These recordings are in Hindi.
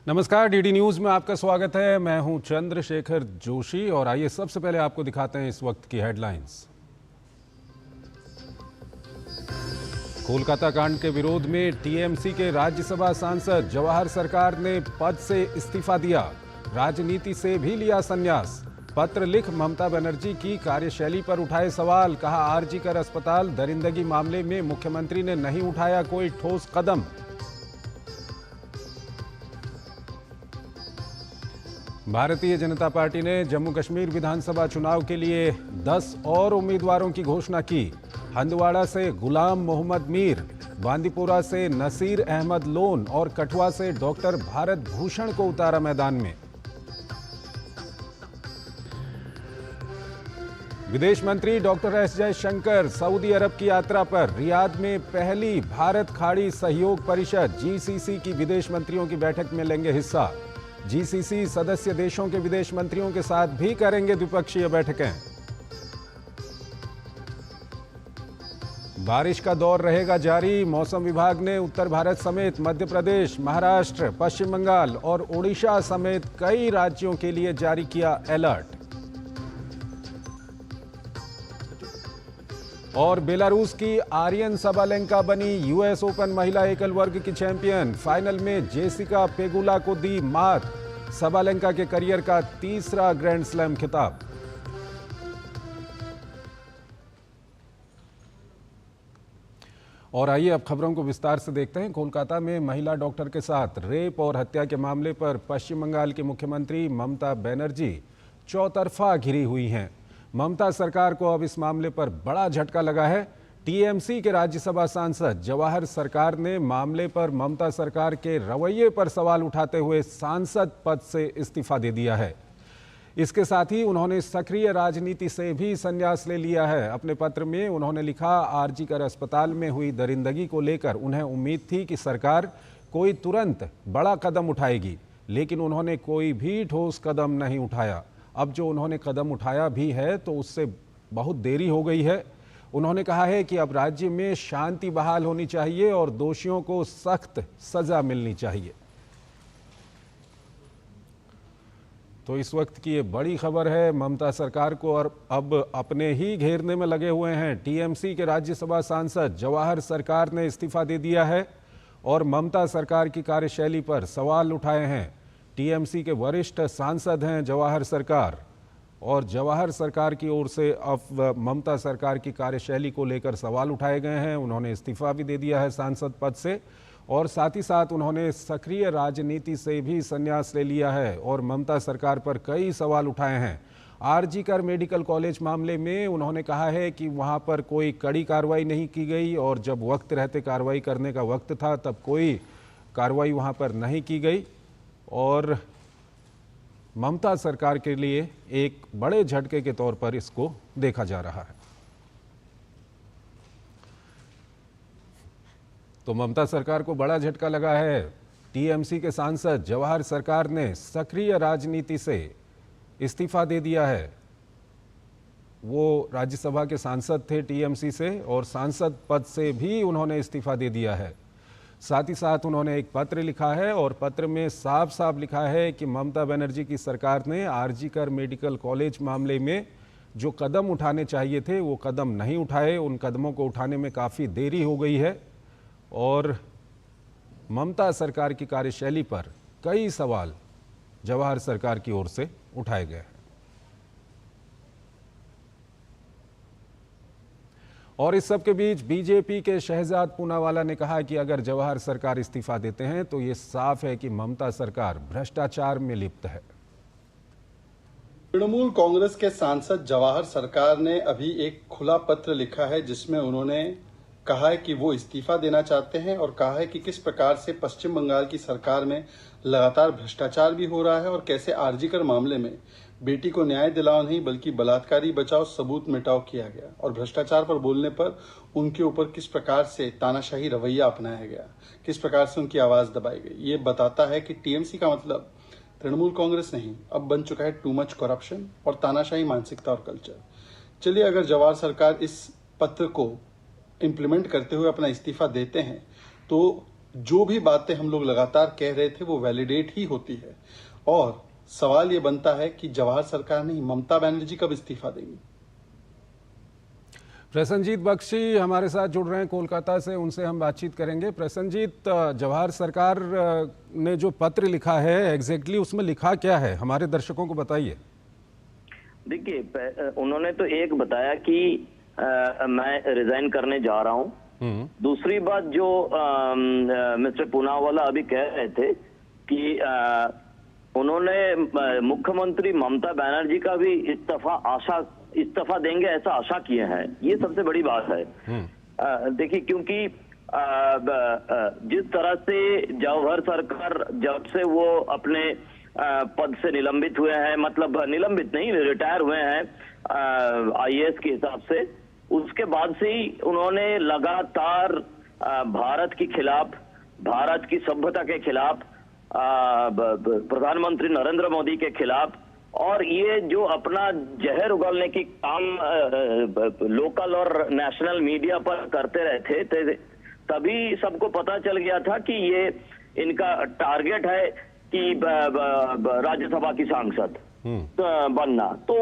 नमस्कार, डीडी न्यूज में आपका स्वागत है। मैं हूं चंद्रशेखर जोशी और आइए सबसे पहले आपको दिखाते हैं इस वक्त की हेडलाइंस। कोलकाता कांड के विरोध में टीएमसी के राज्यसभा सांसद जवाहर सरकार ने पद से इस्तीफा दिया, राजनीति से भी लिया संन्यास। पत्र लिख ममता बनर्जी की कार्यशैली पर उठाए सवाल, कहा आरजीकर अस्पताल दरिंदगी मामले में मुख्यमंत्री ने नहीं उठाया कोई ठोस कदम। भारतीय जनता पार्टी ने जम्मू कश्मीर विधानसभा चुनाव के लिए 10 और उम्मीदवारों की घोषणा की। हंदवाड़ा से गुलाम मोहम्मद मीर, बांदीपुरा से नसीर अहमद लोन और कठुआ से डॉक्टर भारत भूषण को उतारा मैदान में। विदेश मंत्री डॉक्टर एस जयशंकर सऊदी अरब की यात्रा पर। रियाद में पहली भारत खाड़ी सहयोग परिषद जीसीसी की विदेश मंत्रियों की बैठक में लेंगे हिस्सा। जीसीसी सदस्य देशों के विदेश मंत्रियों के साथ भी करेंगे द्विपक्षीय बैठकें। बारिश का दौर रहेगा जारी। मौसम विभाग ने उत्तर भारत समेत मध्य प्रदेश, महाराष्ट्र, पश्चिम बंगाल और ओडिशा समेत कई राज्यों के लिए जारी किया अलर्ट। और बेलारूस की आर्यन सबालेंका बनी यूएस ओपन महिला एकल वर्ग की चैंपियन। फाइनल में जेसिका पेगुला को दी मात। सबालेंका के करियर का तीसरा ग्रैंड स्लैम खिताब। और आइए अब खबरों को विस्तार से देखते हैं। कोलकाता में महिला डॉक्टर के साथ रेप और हत्या के मामले पर पश्चिम बंगाल की मुख्यमंत्री ममता बनर्जी चौतरफा घिरी हुई हैं। ममता सरकार को अब इस मामले पर बड़ा झटका लगा है। टीएमसी के राज्यसभा सांसद जवाहर सरकार ने मामले पर ममता सरकार के रवैये पर सवाल उठाते हुए सांसद पद से इस्तीफा दे दिया है। इसके साथ ही उन्होंने सक्रिय राजनीति से भी संन्यास ले लिया है। अपने पत्र में उन्होंने लिखा, आरजीकर अस्पताल में हुई दरिंदगी को लेकर उन्हें उम्मीद थी कि सरकार कोई तुरंत बड़ा कदम उठाएगी, लेकिन उन्होंने कोई भी ठोस कदम नहीं उठाया। अब जो उन्होंने कदम उठाया भी है तो उससे बहुत देरी हो गई है। उन्होंने कहा है कि अब राज्य में शांति बहाल होनी चाहिए और दोषियों को सख्त सजा मिलनी चाहिए। तो इस वक्त की ये बड़ी खबर है। ममता सरकार को और अब अपने ही घेरने में लगे हुए हैं। टीएमसी के राज्यसभा सांसद जवाहर सरकार ने इस्तीफा दे दिया है और ममता सरकार की कार्यशैली पर सवाल उठाए हैं। टीएमसी के वरिष्ठ सांसद हैं जवाहर सरकार, और जवाहर सरकार की ओर से अब ममता सरकार की कार्यशैली को लेकर सवाल उठाए गए हैं। उन्होंने इस्तीफा भी दे दिया है सांसद पद से और साथ ही साथ उन्होंने सक्रिय राजनीति से भी संन्यास ले लिया है और ममता सरकार पर कई सवाल उठाए हैं। आरजीकर मेडिकल कॉलेज मामले में उन्होंने कहा है कि वहां पर कोई कड़ी कार्रवाई नहीं की गई और जब वक्त रहते कार्रवाई करने का वक्त था तब कोई कार्रवाई वहां पर नहीं की गई और ममता सरकार के लिए एक बड़े झटके के तौर पर इसको देखा जा रहा है। तो ममता सरकार को बड़ा झटका लगा है। टीएमसी के सांसद जवाहर सरकार ने सक्रिय राजनीति से इस्तीफा दे दिया है। वो राज्यसभा के सांसद थे टीएमसी से और सांसद पद से भी उन्होंने इस्तीफा दे दिया है। साथ ही साथ उन्होंने एक पत्र लिखा है और पत्र में साफ साफ लिखा है कि ममता बनर्जी की सरकार ने आरजीकर मेडिकल कॉलेज मामले में जो कदम उठाने चाहिए थे वो कदम नहीं उठाए। उन कदमों को उठाने में काफ़ी देरी हो गई है और ममता सरकार की कार्यशैली पर कई सवाल जवाहर सरकार की ओर से उठाए गए हैं। और इस सब के बीच बीजेपी के शहजाद पूनावाला ने कहा कि अगर जवाहर सरकार इस्तीफा देते हैं तो ये साफ है कि ममता सरकार भ्रष्टाचार में लिप्त है। तृणमूल कांग्रेस के सांसद जवाहर सरकार ने अभी एक खुला पत्र लिखा है जिसमें उन्होंने कहा है कि वो इस्तीफा देना चाहते हैं और कहा है कि किस प्रकार से पश्चिम बंगाल की सरकार में लगातार भ्रष्टाचार भी हो रहा है और कैसे आरजीकर मामले में बेटी को न्याय दिलाओ नहीं बल्कि बलात्कारी बचाओ सबूत मिटाओ किया गया और भ्रष्टाचार पर बोलने पर उनके ऊपर किस प्रकार से तानाशाही रवैया अपनाया गया, किस प्रकार से उनकी आवाज दबाई गई। ये बताता है कि टीएमसी का मतलब तृणमूल कांग्रेस नहीं, अब बन चुका है टू मच करप्शन और तानाशाही मानसिकता और कल्चर। चलिए, अगर जवाहर सरकार इस पत्र को इम्प्लीमेंट करते हुए अपना इस्तीफा देते हैं तो जो भी बातें हम लोग लगातार कह रहे थे वो वैलिडेट ही होती है। और सवाल ये बनता है कि जवाहर सरकार नहीं, ममता बनर्जी कब इस्तीफा देंगी। प्रसन्नजीत बख्शी हमारे साथ जुड़ रहे हैं कोलकाता से, उनसे हम बातचीत करेंगे। प्रसन्नजीत, जवाहर सरकार ने जो पत्र लिखा है एग्जैक्टली उसमें लिखा क्या है, हमारे दर्शकों को बताइए। देखिए, उन्होंने तो एक बताया कि मैं रिजाइन करने जा रहा हूं। दूसरी बात जो मिस्टर पूनावाला अभी कह रहे थे कि उन्होंने मुख्यमंत्री ममता बनर्जी का भी इस्तीफा देंगे ऐसा आशा किए हैं। ये सबसे बड़ी बात है। देखिए, क्योंकि जिस तरह से जवाहर सरकार जब से वो अपने पद से निलंबित हुए हैं, मतलब निलंबित नहीं, रिटायर हुए हैं आईएएस के हिसाब से, उसके बाद से ही उन्होंने लगातार भारत के खिलाफ, भारत की सभ्यता के खिलाफ, प्रधानमंत्री नरेंद्र मोदी के खिलाफ, और ये जो अपना जहर उगलने की काम लोकल और नेशनल मीडिया पर करते रहते थे, तभी सबको पता चल गया था कि ये इनका टारगेट है कि राज्यसभा की सांसद बनना। तो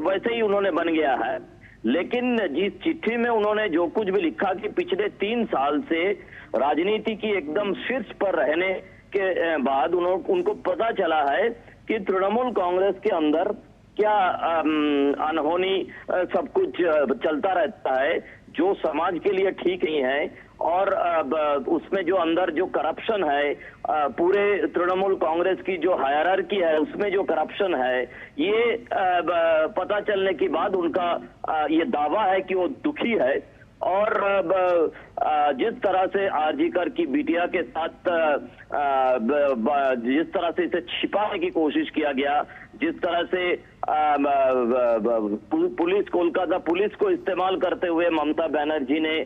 वैसे ही उन्होंने बन गया है। लेकिन जिस चिट्ठी में उन्होंने जो कुछ भी लिखा कि पिछले 3 साल से राजनीति की एकदम शीर्ष पर रहने के बाद उनको पता चला है कि तृणमूल कांग्रेस के अंदर क्या अनहोनी सब कुछ चलता रहता है, जो समाज के लिए ठीक नहीं है। और उसमें जो अंदर जो करप्शन है, पूरे तृणमूल कांग्रेस की जो हायरार्की है उसमें जो करप्शन है, ये पता चलने के बाद उनका ये दावा है कि वो दुखी है। और जिस तरह से आरजीकर की बिटिया के साथ जिस तरह से इसे छिपाने की कोशिश किया गया, जिस तरह से पुलिस, कोलकाता पुलिस को इस्तेमाल करते हुए ममता बनर्जी ने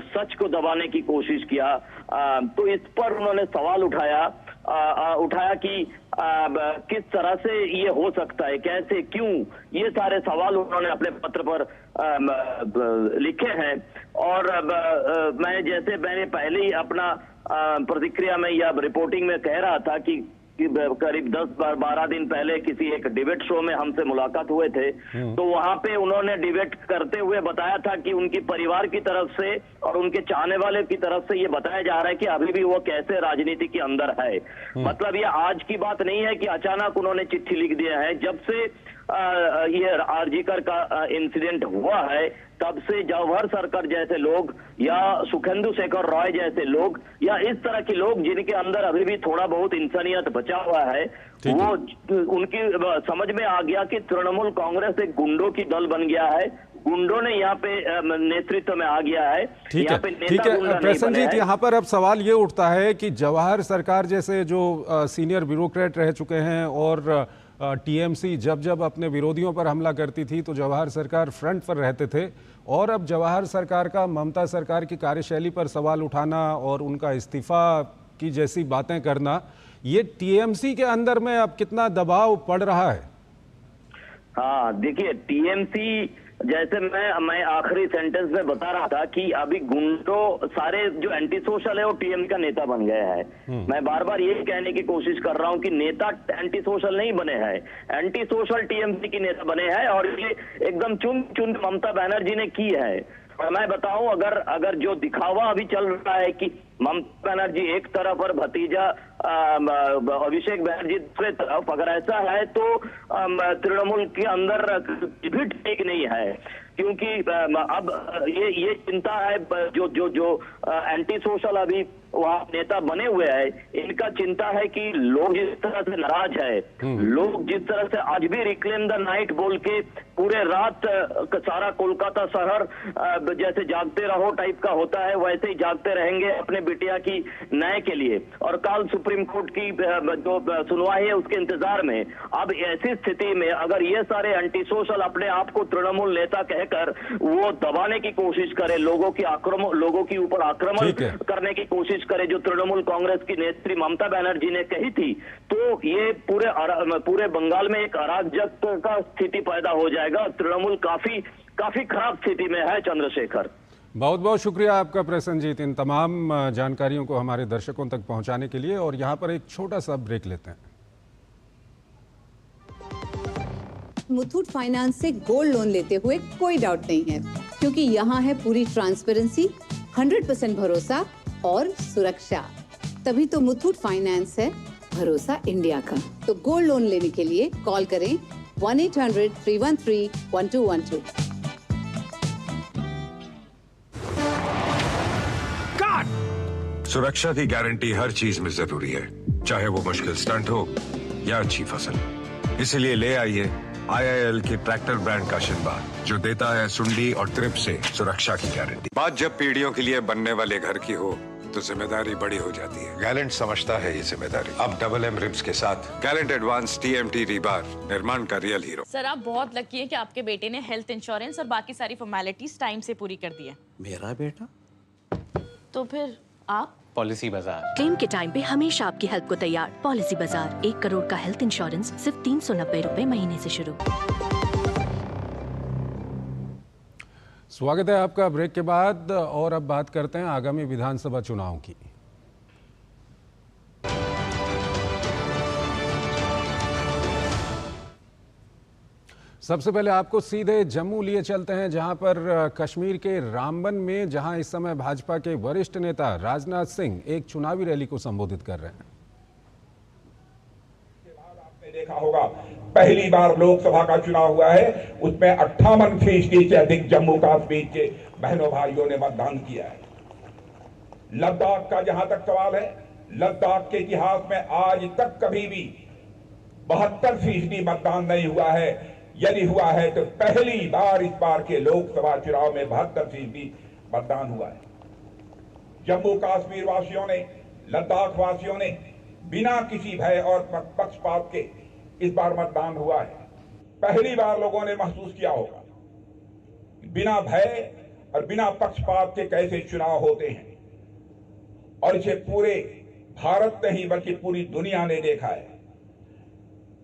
सच को दबाने की कोशिश किया, तो इस पर उन्होंने सवाल उठाया कि किस तरह से ये हो सकता है, कैसे, क्यों, ये सारे सवाल उन्होंने अपने पत्र पर लिखे हैं। और मैंने पहले ही अपना प्रतिक्रिया में या रिपोर्टिंग में कह रहा था कि करीब 10-12 दिन पहले किसी एक डिबेट शो में हमसे मुलाकात हुए थे, तो वहां पे उन्होंने डिबेट करते हुए बताया था कि उनकी परिवार की तरफ से और उनके चाहने वाले की तरफ से ये बताया जा रहा है कि अभी भी वो कैसे राजनीति के अंदर है। मतलब ये आज की बात नहीं है कि अचानक उन्होंने चिट्ठी लिख दिया है। जब से ये आरजीकर का इंसिडेंट हुआ है, तब से जवाहर सरकार जैसे लोग या सुखेंदु शेखर रॉय जैसे लोग या इस तरह के लोग जिनके अंदर अभी भी थोड़ा बहुत इंसानियत बचा हुआ है, वो उनकी समझ में आ गया कि तृणमूल कांग्रेस एक गुंडों की दल बन गया है, गुंडों ने यहाँ पे नेतृत्व में आ गया है। ठीक है, ठीक है प्रसन्नजीत, यहाँ पर अब सवाल ये उठता है कि जवाहर सरकार जैसे जो सीनियर ब्यूरोक्रेट रह चुके हैं और टीएमसी जब अपने विरोधियों पर हमला करती थी तो जवाहर सरकार फ्रंट पर रहते थे, और अब जवाहर सरकार का ममता सरकार की कार्यशैली पर सवाल उठाना और उनका इस्तीफा की जैसी बातें करना, ये टीएमसी के अंदर में अब कितना दबाव पड़ रहा है? हाँ, देखिए, टीएमसी जैसे मैं आखिरी सेंटेंस में बता रहा था कि अभी गुंडों सारे जो एंटी सोशल है वो टीएम का नेता बन गए हैं। मैं बार बार ये कहने की कोशिश कर रहा हूँ कि नेता एंटी सोशल नहीं बने हैं, एंटी सोशल टीएमसी की नेता बने हैं, और ये एकदम चुन ममता बनर्जी ने की है। और मैं बताऊं, अगर जो दिखावा अभी चल रहा है कि ममता बनर्जी एक तरफ और भतीजा अभिषेक बनर्जी दूसरे तरफ, अगर ऐसा है तो तृणमूल के अंदर भी ठीक नहीं है। क्योंकि अब ये चिंता है, जो एंटी सोशल अभी वहाँ नेता बने हुए हैं, इनका चिंता है कि लोग जिस तरह से नाराज है, लोग जिस तरह से आज भी रिक्लेम द नाइट बोल के पूरे रात सारा कोलकाता शहर जैसे जागते रहो टाइप का होता है, वैसे ही जागते रहेंगे अपने बिटिया की न्याय के लिए, और कल सुप्रीम कोर्ट की जो सुनवाई है उसके इंतजार में। अब ऐसी स्थिति में अगर ये सारे एंटी सोशल अपने आप को तृणमूल नेता कहकर वो दबाने की कोशिश करे, लोगों के ऊपर आक्रमण करने की कोशिश करे, जो तृणमूल कांग्रेस की नेत्री ममता बनर्जी ने कही थी, तो ये पूरे बंगाल में एक अराजक का स्थिति पैदा हो जाएगा। तृणमूल काफी खराब स्थिति में है, चंद्रशेखर। बहुत बहुत शुक्रिया आपका प्रसन्नजीत, इन तमाम जानकारियों को हमारे दर्शकों तक पहुंचाने के लिए। और यहाँ पर एक छोटा सा ब्रेक लेते हैं। मुथूट फाइनेंस से गोल्ड लोन लेते हुए कोई डाउट नहीं है, क्योंकि यहाँ है पूरी ट्रांसपेरेंसी, 100% भरोसा और सुरक्षा। तभी तो मुथूट फाइनेंस है भरोसा इंडिया का। तो गोल्ड लोन लेने के लिए कॉल करें 1-800-313-1212। सुरक्षा की गारंटी हर चीज में जरूरी है, चाहे वो मुश्किल स्टंट हो या अच्छी फसल। इसलिए ले आइए IIL के ट्रैक्टर ब्रांड का शिनबार, जो देता है सुंडी और ट्रिप से सुरक्षा की गारंटी। बात जब पीढ़ियों के लिए बनने वाले घर की हो तो जिम्मेदारी बड़ी हो जाती है। गैलेंट समझता है ये जिम्मेदारी। अब डबल M रिब्स के साथ गैलेंट एडवांस TMT रीबार, निर्माण का रियल हीरो। सर आप बहुत लकी हैं कि आपके बेटे ने हेल्थ इंश्योरेंस और बाकी सारी फॉर्मेलिटीज टाइम से पूरी कर दी है। मेरा बेटा? तो फिर आप? पॉलिसी बाजार। क्लेम के टाइम पे हमेशा आपकी हेल्प को तैयार। पॉलिसी बाजार, 1 करोड़ का हेल्थ इंश्योरेंस सिर्फ 390 रुपए महीने से शुरू। स्वागत है आपका ब्रेक के बाद। और अब बात करते हैं आगामी विधानसभा चुनाव की। सबसे पहले आपको सीधे जम्मू लिए चलते हैं, जहां पर कश्मीर के रामबन में, जहां इस समय भाजपा के वरिष्ठ नेता राजनाथ सिंह एक चुनावी रैली को संबोधित कर रहे हैं। आपने देखा होगा पहली बार लोकसभा का चुनाव हुआ है, उसमें 58% से अधिक जम्मू कश्मीर के बहनों भाइयों ने मतदान किया है। लद्दाख का जहां तक सवाल है, लद्दाख के इतिहास में आज तक कभी भी 72% मतदान नहीं हुआ है। यदि हुआ है तो पहली बार इस बार के लोकसभा चुनाव में 72% मतदान हुआ है। जम्मू कश्मीर वासियों ने, लद्दाख वासियों ने बिना किसी भय और पक्षपात के इस बार मतदान हुआ है। पहली बार लोगों ने महसूस किया होगा बिना भय और बिना पक्षपात के कैसे चुनाव होते हैं, और इसे पूरे भारत नहीं बल्कि पूरी दुनिया ने देखा है।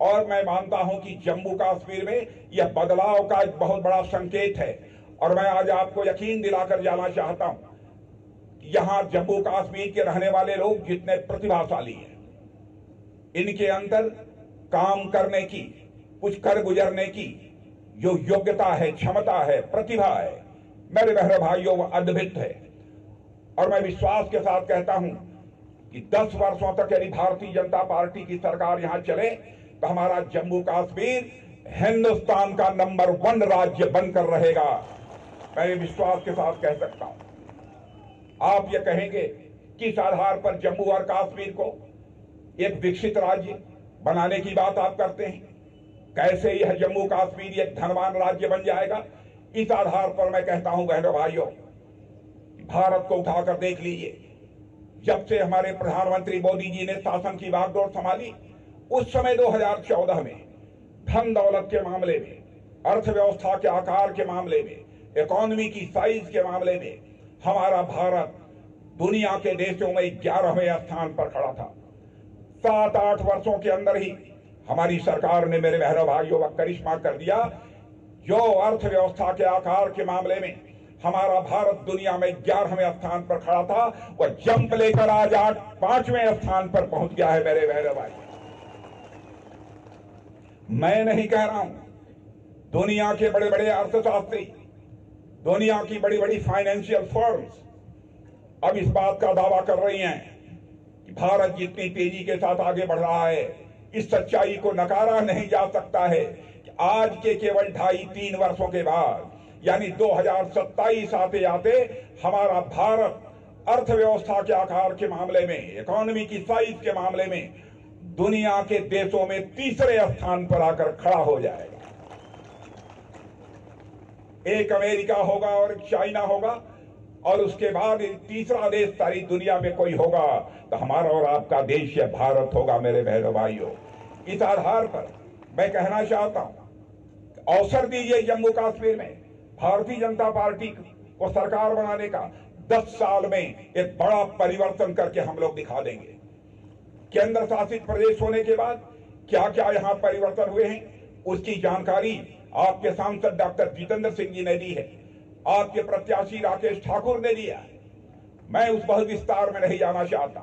और मैं मानता हूं कि जम्मू कश्मीर में यह बदलाव का एक बहुत बड़ा संकेत है। और मैं आज आपको यकीन दिलाकर जाना चाहता हूं कि यहां जम्मू कश्मीर के रहने वाले लोग जितने प्रतिभाशाली हैं, इनके अंदर काम करने की, कुछ कर गुजरने की जो योग्यता है, क्षमता है, प्रतिभा है, मेरे बहनों भाइयों, वह अद्भुत है। और मैं विश्वास के साथ कहता हूं कि 10 वर्षों तक यदि भारतीय जनता पार्टी की सरकार यहां चले तो हमारा जम्मू कश्मीर हिंदुस्तान का नंबर 1 राज्य बनकर रहेगा। मैं ये विश्वास के साथ कह सकता हूं। आप ये कहेंगे किस आधार पर जम्मू और कश्मीर को एक विकसित राज्य बनाने की बात आप करते हैं? कैसे यह जम्मू कश्मीर एक धनवान राज्य बन जाएगा? इस आधार पर मैं कहता हूं बहनों भाइयों, भारत को उठाकर देख लीजिए। जब से हमारे प्रधानमंत्री मोदी जी ने शासन की बागडोर संभाली, उस समय 2014 में धन दौलत के मामले में, अर्थव्यवस्था के आकार के मामले में, इकोनॉमी की साइज के मामले में हमारा भारत दुनिया के देशों में 11वें स्थान पर खड़ा था। 7-8 वर्षों के अंदर ही हमारी सरकार ने, मेरे बहनों भाइयों, वह करिश्मा कर दिया। जो अर्थव्यवस्था के आकार के मामले में हमारा भारत दुनिया में 11वें स्थान पर खड़ा था, वह जंप लेकर आज 5वें स्थान पर पहुंच गया है। मेरे बहनों भाई, मैं नहीं कह रहा हूं, दुनिया के बड़े बड़े अर्थशास्त्री, दुनिया की बड़ी बड़ी फाइनेंशियल फर्म्स अब इस बात का दावा कर रही हैं कि भारत जितनी तेजी के साथ आगे बढ़ रहा है, इस सच्चाई को नकारा नहीं जा सकता है कि आज के केवल 2.5-3 वर्षों के बाद, यानी 2027 आते आते हमारा भारत अर्थव्यवस्था के आकार के मामले में, इकोनॉमी की साइज के मामले में दुनिया के देशों में 3रे स्थान पर आकर खड़ा हो जाएगा। एक अमेरिका होगा और एक चाइना होगा, और उसके बाद तीसरा देश सारी दुनिया में कोई होगा तो हमारा और आपका देश यह भारत होगा। मेरे बहनों भाइयों, इस आधार पर मैं कहना चाहता हूं, अवसर दीजिए जम्मू कश्मीर में भारतीय जनता पार्टी को सरकार बनाने का। 10 साल में एक बड़ा परिवर्तन करके हम लोग दिखा देंगे। केंद्र शासित प्रदेश होने के बाद क्या क्या यहां परिवर्तन हुए हैं, उसकी जानकारी आपके सांसद डॉक्टर जितेंद्र सिंह जी ने दी है। आपके प्रत्याशी राकेश ठाकुर ने दिया है। मैं उस बहुत विस्तार में नहीं जाना चाहता।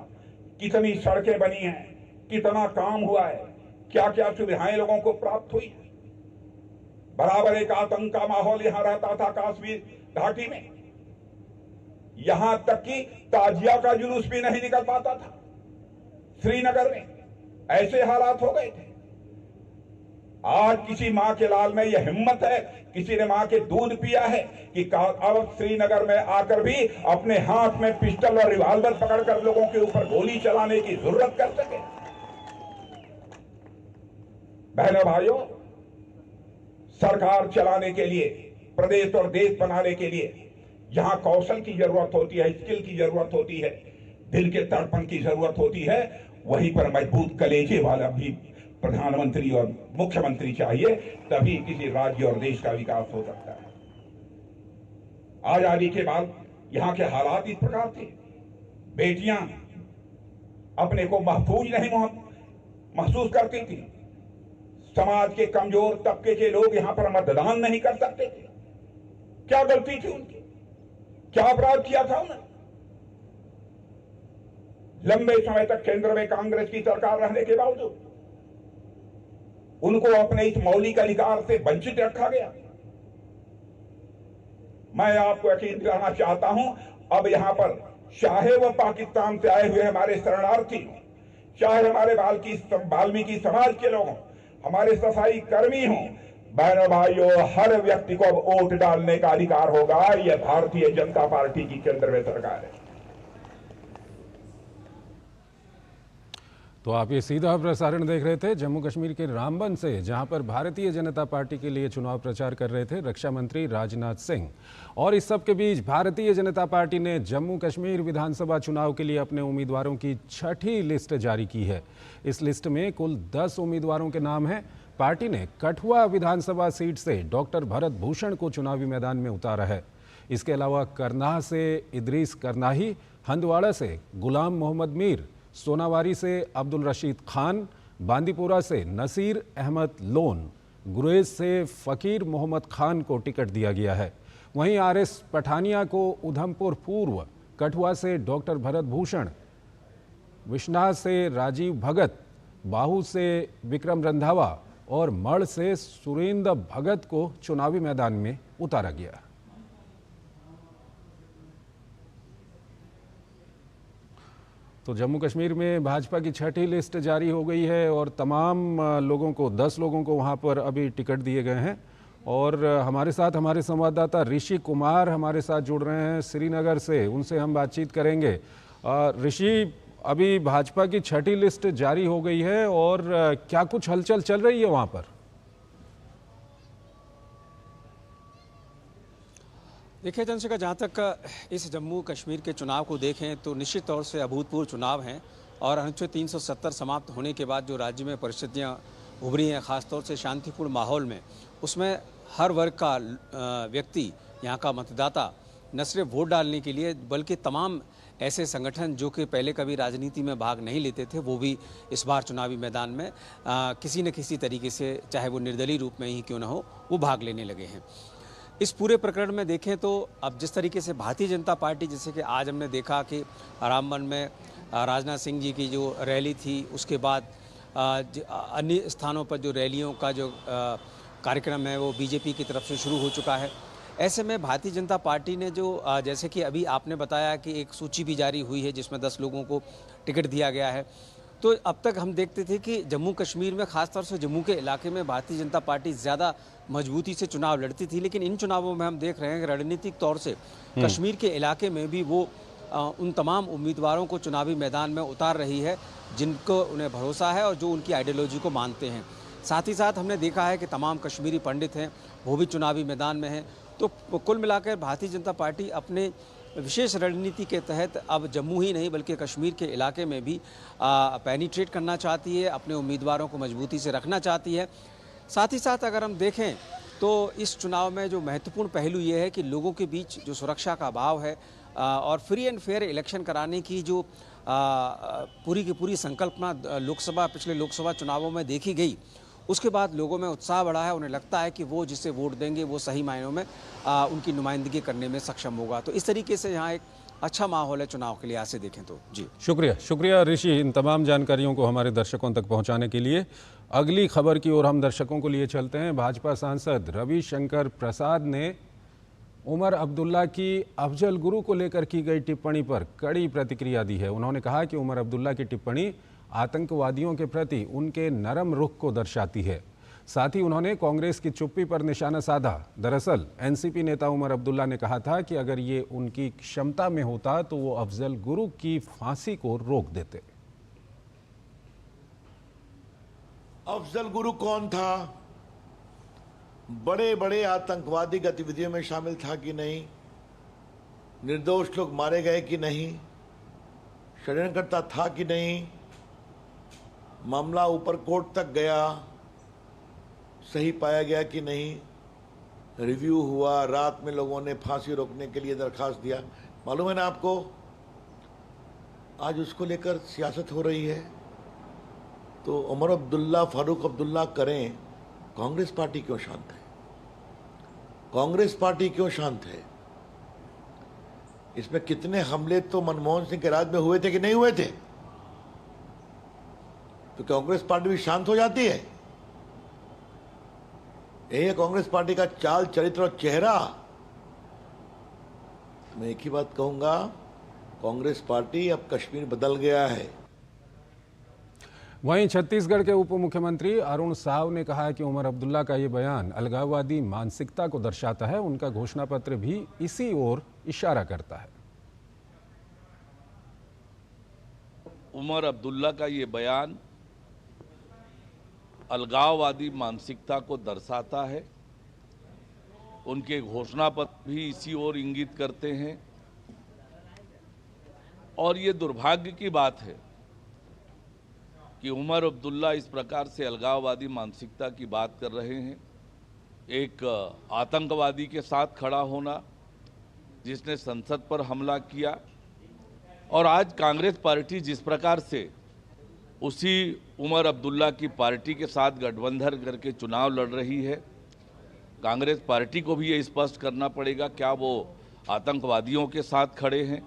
कितनी सड़कें बनी हैं, कितना काम हुआ है, क्या क्या सुविधाएं लोगों को प्राप्त हुई। बराबर एक आतंक का माहौल यहां रहता था कश्मीर घाटी में, यहां तक कि ताजिया का जुलूस भी नहीं निकल पाता था श्रीनगर में, ऐसे हालात हो गए थे। आज किसी मां के लाल में यह हिम्मत है, किसी ने मां के दूध पिया है कि अब श्रीनगर में आकर भी अपने हाथ में पिस्टल और रिवॉल्वर पकड़कर लोगों के ऊपर गोली चलाने की जरूरत कर सके। बहनों भाइयों, सरकार चलाने के लिए, प्रदेश और देश बनाने के लिए जहां कौशल की जरूरत होती है, स्किल की जरूरत होती है, दिल के तड़पन की जरूरत होती है, वहीं पर मजबूत कलेजे वाला भी प्रधानमंत्री और मुख्यमंत्री चाहिए, तभी किसी राज्य और देश का विकास हो सकता है। आजादी के बाद यहां के हालात इस प्रकार थे। बेटियां अपने को महफूज नहीं महसूस करती थी। समाज के कमजोर तबके के लोग यहां पर मतदान नहीं कर सकते थे। क्या गलती थी उनकी? क्या अपराध किया था उन्होंने? लंबे समय तक केंद्र में कांग्रेस की सरकार रहने के बावजूद उनको अपने इस मौलिक अधिकार से वंचित रखा गया। मैं आपको यकीन दिलाना चाहता हूं, अब यहां पर चाहे वह पाकिस्तान से आए हुए हमारे शरणार्थी हों, चाहे हमारे वाल्मीकि समाज के लोग हों, हमारे सफाई कर्मी हों, बहनों भाइयों, हर व्यक्ति को अब वोट डालने का अधिकार होगा। यह भारतीय जनता पार्टी की केंद्र में सरकार है। तो आप ये सीधा प्रसारण देख रहे थे जम्मू कश्मीर के रामबन से, जहां पर भारतीय जनता पार्टी के लिए चुनाव प्रचार कर रहे थे रक्षा मंत्री राजनाथ सिंह। और इस सब के बीच भारतीय जनता पार्टी ने जम्मू कश्मीर विधानसभा चुनाव के लिए अपने उम्मीदवारों की 6ठी लिस्ट जारी की है। इस लिस्ट में कुल 10 उम्मीदवारों के नाम हैं। पार्टी ने कठुआ विधानसभा सीट से डॉक्टर भरत भूषण को चुनावी मैदान में उतारा है। इसके अलावा करनाह से इदरीस करनाही, हंदवाड़ा से गुलाम मोहम्मद मीर, सोनावारी से अब्दुल रशीद खान, बांदीपुरा से नसीर अहमद लोन, गुरेज से फ़कीर मोहम्मद खान को टिकट दिया गया है। वहीं आरएस पठानिया को उधमपुर पूर्व, कठुआ से डॉक्टर भरत भूषण, विश्नाह से राजीव भगत, बाहू से विक्रम रंधावा और मढ़ से सुरेंद्र भगत को चुनावी मैदान में उतारा गया। तो जम्मू कश्मीर में भाजपा की 6ठी लिस्ट जारी हो गई है और तमाम लोगों को, 10 लोगों को वहां पर अभी टिकट दिए गए हैं। और हमारे साथ हमारे संवाददाता ऋषि कुमार हमारे साथ जुड़ रहे हैं श्रीनगर से, उनसे हम बातचीत करेंगे। ऋषि, अभी भाजपा की 6ठी लिस्ट जारी हो गई है और क्या कुछ हलचल चल रही है वहां पर? देखिए चंद्रशेखर, जहाँ तक इस जम्मू कश्मीर के चुनाव को देखें तो निश्चित तौर से अभूतपूर्व चुनाव हैं और अनुच्छेद 370 समाप्त होने के बाद जो राज्य में परिस्थितियाँ उभरी हैं, ख़ासतौर से शांतिपूर्ण माहौल में, उसमें हर वर्ग का व्यक्ति, यहाँ का मतदाता न सिर्फ वोट डालने के लिए बल्कि तमाम ऐसे संगठन जो कि पहले कभी राजनीति में भाग नहीं लेते थे, वो भी इस बार चुनावी मैदान में किसी न किसी तरीके से, चाहे वो निर्दलीय रूप में ही क्यों न हो, वो भाग लेने लगे हैं। इस पूरे प्रकरण में देखें तो अब जिस तरीके से भारतीय जनता पार्टी, जैसे कि आज हमने देखा कि रामबन में राजनाथ सिंह जी की जो रैली थी, उसके बाद अन्य स्थानों पर जो रैलियों का जो कार्यक्रम है वो बीजेपी की तरफ से शुरू हो चुका है। ऐसे में भारतीय जनता पार्टी ने जो जैसे कि अभी आपने बताया कि एक सूची भी जारी हुई है जिसमें 10 लोगों को टिकट दिया गया है, तो अब तक हम देखते थे कि जम्मू कश्मीर में, खासतौर से जम्मू के इलाके में भारतीय जनता पार्टी ज़्यादा मजबूती से चुनाव लड़ती थी, लेकिन इन चुनावों में हम देख रहे हैं कि रणनीतिक तौर से कश्मीर के इलाके में भी वो उन तमाम उम्मीदवारों को चुनावी मैदान में उतार रही है जिनको उन्हें भरोसा है और जो उनकी आइडियोलॉजी को मानते हैं। साथ ही साथ हमने देखा है कि तमाम कश्मीरी पंडित हैं, वो भी चुनावी मैदान में हैं। तो कुल मिलाकर भारतीय जनता पार्टी अपने विशेष रणनीति के तहत अब जम्मू ही नहीं बल्कि कश्मीर के इलाके में भी पेनिट्रेट करना चाहती है, अपने उम्मीदवारों को मजबूती से रखना चाहती है। साथ ही साथ अगर हम देखें तो इस चुनाव में जो महत्वपूर्ण पहलू ये है कि लोगों के बीच जो सुरक्षा का अभाव है और फ्री एंड फेयर इलेक्शन कराने की जो पूरी की पूरी संकल्पना पिछले लोकसभा चुनावों में देखी गई, उसके बाद लोगों में उत्साह बढ़ा है, उन्हें लगता है कि वो जिसे वोट देंगे वो सही मायनों में उनकी नुमाइंदगी करने में सक्षम होगा। तो इस तरीके से यहाँ एक अच्छा माहौल है चुनाव के लिहाज से देखें तो। जी शुक्रिया ऋषि, इन तमाम जानकारियों को हमारे दर्शकों तक पहुंचाने के लिए। अगली खबर की ओर हम दर्शकों को लिए चलते हैं। भाजपा सांसद रविशंकर प्रसाद ने उमर अब्दुल्ला की अफजल गुरु को लेकर की गई टिप्पणी पर कड़ी प्रतिक्रिया दी है। उन्होंने कहा कि उमर अब्दुल्ला की टिप्पणी आतंकवादियों के प्रति उनके नरम रुख को दर्शाती है। साथ ही उन्होंने कांग्रेस की चुप्पी पर निशाना साधा। दरअसल एनसीपी नेता उमर अब्दुल्ला ने कहा था कि अगर ये उनकी क्षमता में होता तो वो अफजल गुरु की फांसी को रोक देते। अफजल गुरु कौन था? बड़े बड़े आतंकवादी गतिविधियों में शामिल था कि नहीं? निर्दोष लोग मारे गए कि नहीं? षड्यंत्रकर्ता था कि नहीं? मामला ऊपर कोर्ट तक गया, सही पाया गया कि नहीं? रिव्यू हुआ, रात में लोगों ने फांसी रोकने के लिए दरखास्त दिया। मालूम है ना आपको, आज उसको लेकर सियासत हो रही है। तो उमर अब्दुल्ला, फारूक अब्दुल्ला करें, कांग्रेस पार्टी क्यों शांत है? कांग्रेस पार्टी क्यों शांत है? इसमें कितने हमले तो मनमोहन सिंह के राज में हुए थे कि नहीं हुए थे? तो कांग्रेस पार्टी भी शांत हो जाती है? यही है कांग्रेस पार्टी का चाल, चरित्र और चेहरा। मैं एक ही बात कहूंगा, कांग्रेस पार्टी अब कश्मीर बदल गया है। वहीं छत्तीसगढ़ के उप मुख्यमंत्री अरुण साव ने कहा कि उमर अब्दुल्ला का ये बयान अलगाववादी मानसिकता को दर्शाता है। उनका घोषणा पत्र भी इसी ओर इशारा करता है। उमर अब्दुल्ला का ये बयान अलगाववादी मानसिकता को दर्शाता है। उनके घोषणा पत्र भी इसी ओर इंगित करते हैं। और ये दुर्भाग्य की बात है कि उमर अब्दुल्ला इस प्रकार से अलगाववादी मानसिकता की बात कर रहे हैं। एक आतंकवादी के साथ खड़ा होना जिसने संसद पर हमला किया, और आज कांग्रेस पार्टी जिस प्रकार से उसी उमर अब्दुल्ला की पार्टी के साथ गठबंधन करके चुनाव लड़ रही है, कांग्रेस पार्टी को भी ये स्पष्ट करना पड़ेगा क्या वो आतंकवादियों के साथ खड़े हैं।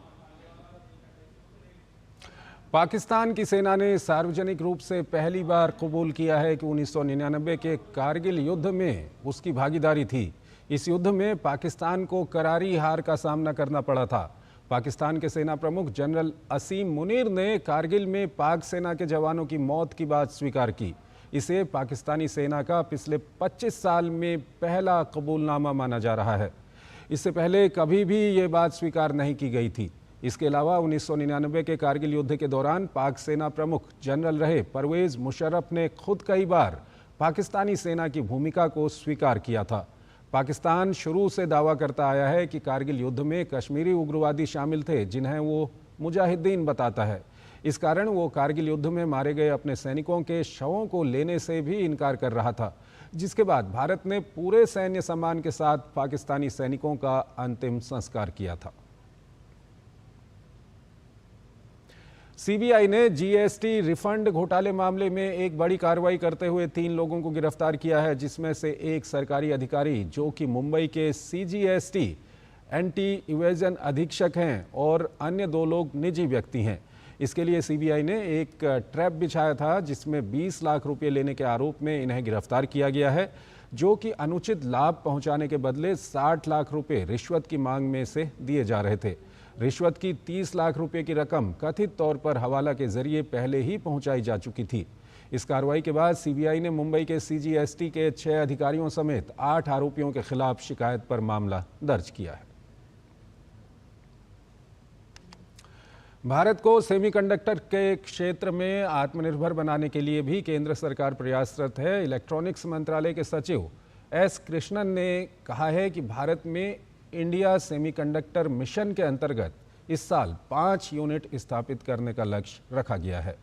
पाकिस्तान की सेना ने सार्वजनिक रूप से पहली बार कबूल किया है कि 1999 के कारगिल युद्ध में उसकी भागीदारी थी। इस युद्ध में पाकिस्तान को करारी हार का सामना करना पड़ा था। पाकिस्तान के सेना प्रमुख जनरल असीम मुनीर ने कारगिल में पाक सेना के जवानों की मौत की बात स्वीकार की। इसे पाकिस्तानी सेना का पिछले 25 साल में पहला कबूलनामा माना जा रहा है। इससे पहले कभी भी ये बात स्वीकार नहीं की गई थी। इसके अलावा 1999 के कारगिल युद्ध के दौरान पाक सेना प्रमुख जनरल रहे परवेज मुशर्रफ ने खुद कई बार पाकिस्तानी सेना की भूमिका को स्वीकार किया था। पाकिस्तान शुरू से दावा करता आया है कि कारगिल युद्ध में कश्मीरी उग्रवादी शामिल थे, जिन्हें वो मुजाहिदीन बताता है। इस कारण वो कारगिल युद्ध में मारे गए अपने सैनिकों के शवों को लेने से भी इनकार कर रहा था, जिसके बाद भारत ने पूरे सैन्य सम्मान के साथ पाकिस्तानी सैनिकों का अंतिम संस्कार किया था। सीबीआई ने जीएसटी रिफंड घोटाले मामले में एक बड़ी कार्रवाई करते हुए 3 लोगों को गिरफ्तार किया है, जिसमें से एक सरकारी अधिकारी जो कि मुंबई के सीजीएसटी एंटी इवेजन अधीक्षक हैं और अन्य 2 लोग निजी व्यक्ति हैं। इसके लिए सीबीआई ने एक ट्रैप बिछाया था, जिसमें 20 लाख रुपए लेने के आरोप में इन्हें गिरफ्तार किया गया है, जो कि अनुचित लाभ पहुंचाने के बदले 60 लाख रुपए रिश्वत की मांग में से दिए जा रहे थे। रिश्वत की 30 लाख रुपए की रकम कथित तौर पर हवाला के जरिए पहले ही पहुंचाई जा चुकी थी। इस कार्रवाई के बाद सीबीआई ने मुंबई के सीजीएसटी के 6 अधिकारियों समेत 8 आरोपियों के खिलाफ शिकायत पर मामला दर्ज किया है। भारत को सेमीकंडक्टर के क्षेत्र में आत्मनिर्भर बनाने के लिए भी केंद्र सरकार प्रयासरत है। इलेक्ट्रॉनिक्स मंत्रालय के सचिव एस कृष्णन ने कहा है कि भारत में इंडिया सेमीकंडक्टर मिशन के अंतर्गत इस साल 5 यूनिट स्थापित करने का लक्ष्य रखा गया है।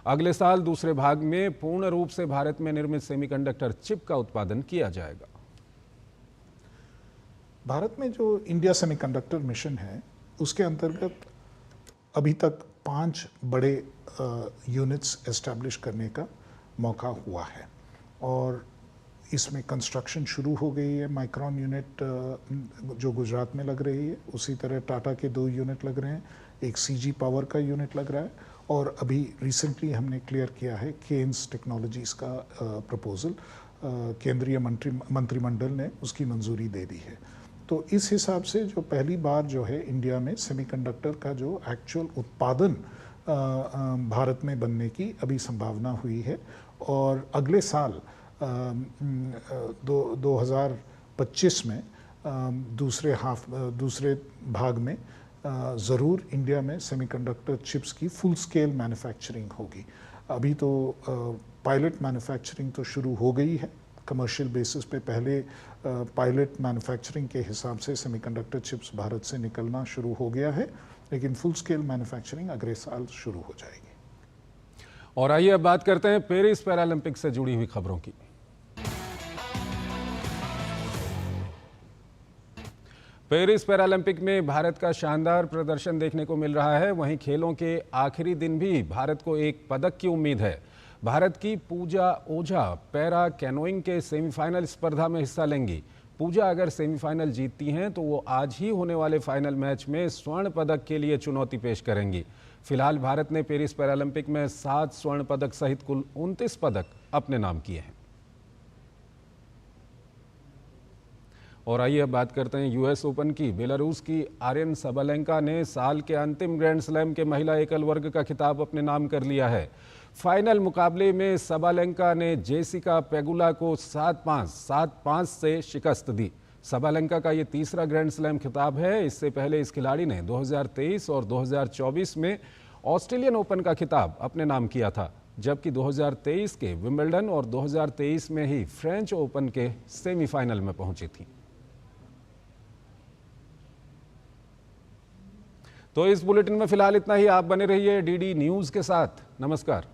अगले साल दूसरे भाग में पूर्ण रूप से भारत में निर्मित सेमीकंडक्टर चिप का उत्पादन किया जाएगा। भारत में जो इंडिया सेमीकंडक्टर मिशन है, उसके अंतर्गत अभी तक 5 बड़े यूनिट्स एस्टैब्लिश करने का मौका हुआ है। और इसमें कंस्ट्रक्शन शुरू हो गई है। माइक्रॉन यूनिट जो गुजरात में लग रही है, उसी तरह टाटा के 2 यूनिट लग रहे हैं, एक सीजी पावर का यूनिट लग रहा है, और अभी रिसेंटली हमने क्लियर किया है केन्स टेक्नोलॉजीज़ का प्रपोजल, केंद्रीय मंत्रिमंडल ने उसकी मंजूरी दे दी है। तो इस हिसाब से जो पहली बार जो है इंडिया में सेमीकंडक्टर का जो एक्चुअल उत्पादन भारत में बनने की अभी संभावना हुई है, और अगले साल 2025 में दूसरे भाग में ज़रूर इंडिया में सेमीकंडक्टर चिप्स की फुल स्केल मैन्युफैक्चरिंग होगी। अभी तो पायलट मैन्युफैक्चरिंग तो शुरू हो गई है कमर्शियल बेसिस पे। पहले पायलट मैन्युफैक्चरिंग के हिसाब से सेमीकंडक्टर चिप्स भारत से निकलना शुरू हो गया है, लेकिन फुल स्केल मैन्युफैक्चरिंग अगले साल शुरू हो जाएगी। और आइए अब बात करते हैं पेरिस पैरालंपिक से जुड़ी हुई खबरों की। पेरिस पैरालंपिक में भारत का शानदार प्रदर्शन देखने को मिल रहा है। वहीं खेलों के आखिरी दिन भी भारत को एक पदक की उम्मीद है। भारत की पूजा ओझा पैरा कैनोइंग के सेमीफाइनल स्पर्धा में हिस्सा लेंगी। पूजा अगर सेमीफाइनल जीतती हैं तो वो आज ही होने वाले फाइनल मैच में स्वर्ण पदक के लिए चुनौती पेश करेंगी। फिलहाल भारत ने पेरिस पैरालंपिक में 7 स्वर्ण पदक सहित कुल 29 पदक अपने नाम किए हैं। और आइए अब बात करते हैं यूएस ओपन की। बेलारूस की आर्यन सबालेंका ने साल के अंतिम ग्रैंड स्लैम के महिला एकल वर्ग का खिताब अपने नाम कर लिया है। फाइनल मुकाबले में सबालेंका ने जेसिका पेगुला को 7-5 से शिकस्त दी। सबालेंका का ये तीसरा ग्रैंड स्लैम खिताब है। इससे पहले इस खिलाड़ी ने 2023 और 2024 में ऑस्ट्रेलियन ओपन का खिताब अपने नाम किया था, जबकि 2023 के विंबलडन और 2023 में ही फ्रेंच ओपन के सेमीफाइनल में पहुंची थी। तो इस बुलेटिन में फिलहाल इतना ही। आप बने रहिए डीडी न्यूज़ के साथ। नमस्कार।